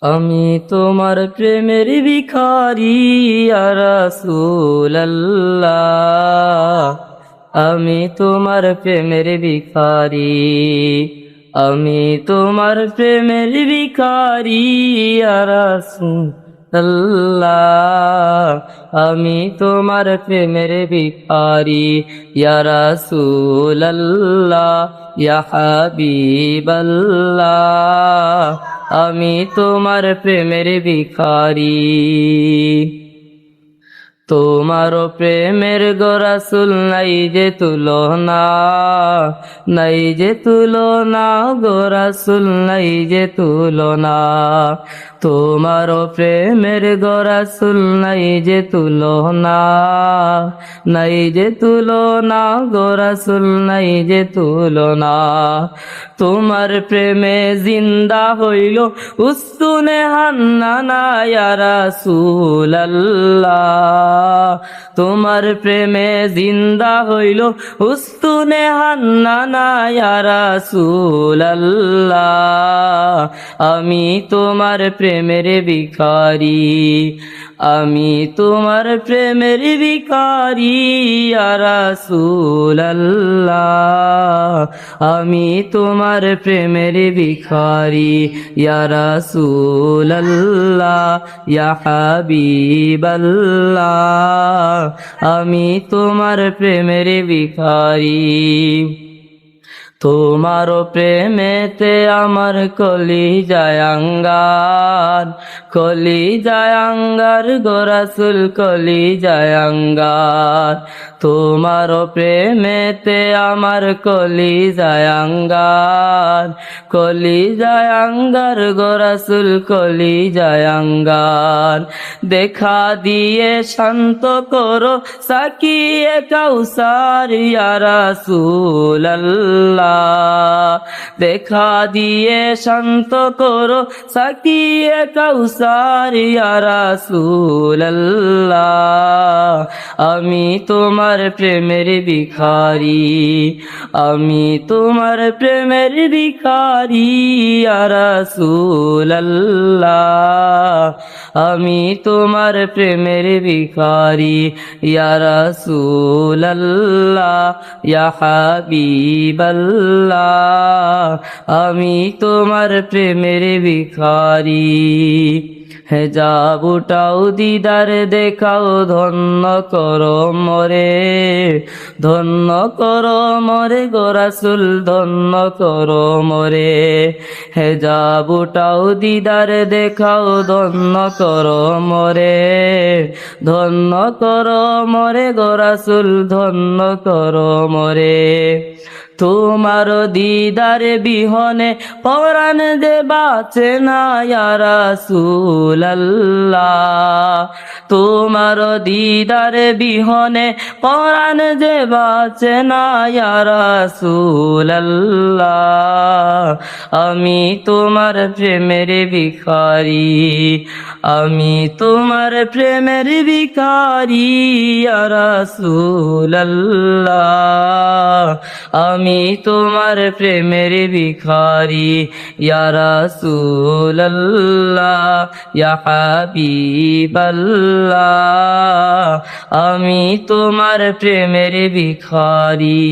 আমি তোমার প্রেমের ভিখারি ইয়া রাসূলুল্লাহ, আমি তোমার প্রেমের ভিখারি, আমি তোমার প্রেমের ভিখারি ইয়া রাসূলুল্লাহ, আমি তোমার প্রেমের ভিখারি ইয়া রাসূলুল্লাহ, ইয়া হাবিবাল্লাহ, আমি তোমার প্রেমের ভিখারি। তোমার প্রেমের গো রাসূল নাই যে তুলনা, নাই যে তুলনা গো রাসূল নাই যে তুলনা, তোমার প্রেমের গো রাসূল নাই যে তুলনা, নাই যে তুলনা গো রাসূল নাই যে তুলনা, তোমার প্রেমে জিন্দা হইল উস্তুনে হান্নানা ইয়া রাসূলুল্লাহ, তোমার প্রেমে জিন্দা হইল উস্তুনে হান্নানা ইয়া রাসূলুল্লাহ, আমি তোমার প্রেমের ভিখারি, আমি তোমার প্রেমের ভিখারি ইয়া রাসূলুল্লাহ, আমি তোমার প্রেমের ভিখারি ইয়া রাসূলুল্লাহ, ইয়া হাবিবাল্লাহ, আমি তোমার প্রেমের ভিখারি। তোমার প্রেমেতে আমার কলিজায় আঙ্গার, কলিজায় আঙ্গার গো রাসূল কলিজায় আঙ্গার, তোমার প্রেমেতে আমার কলিজায় আঙ্গার, কলিজায় আঙ্গার গো রাসূল কলিজায় আঙ্গার, দেখা দিয়ে শান্ত করো সাকিয়ে কাউসার ইয়া রাসূলুল্লাহ, দেখা দিয়ে শান্ত করো সাকিয়ে কাউসার ইয়া রাসূলুল্লাহ, আমি তোমার প্রেমের ভিখারি, আমি তোমার প্রেমের ভিখারি ইয়া রাসূলুল্লাহ, আমি তোমার প্রেমের ভিখারি ইয়া রাসূলুল্লাহ, ইয়া হাবিবাল্লাহ, আমি তোমার প্রেমের ভিখারি। হেজাব উঠাও দিদার দেখাও ধন্য করো মরে, ধন্য করো মরে গো রাসূল ধন্য করো মরে, হেজাব উঠাও দিদার দেখাও ধন্য করো মরে, ধন্য করো মরে গো রাসূল ধন্য করো মরে, তোমার দিদার বিহনে পরাণ যে বাঁচে না ইয়া রাসূলুল্লাহ, তোমার দিদার বিহনে পরাণ যে বাঁচে না ইয়া রাসূলুল্লাহ, আমি তোমার প্রেমের ভিখারি, আমি তোমার প্রেমের ভিখারি ইয়া রাসূলুল্লাহ, আমি তোমার প্রেমের ভিখারি ইয়া রাসূলুল্লাহ, ইয়া হাবিবাল্লাহ, আমি তোমার প্রেমের ভিখারি।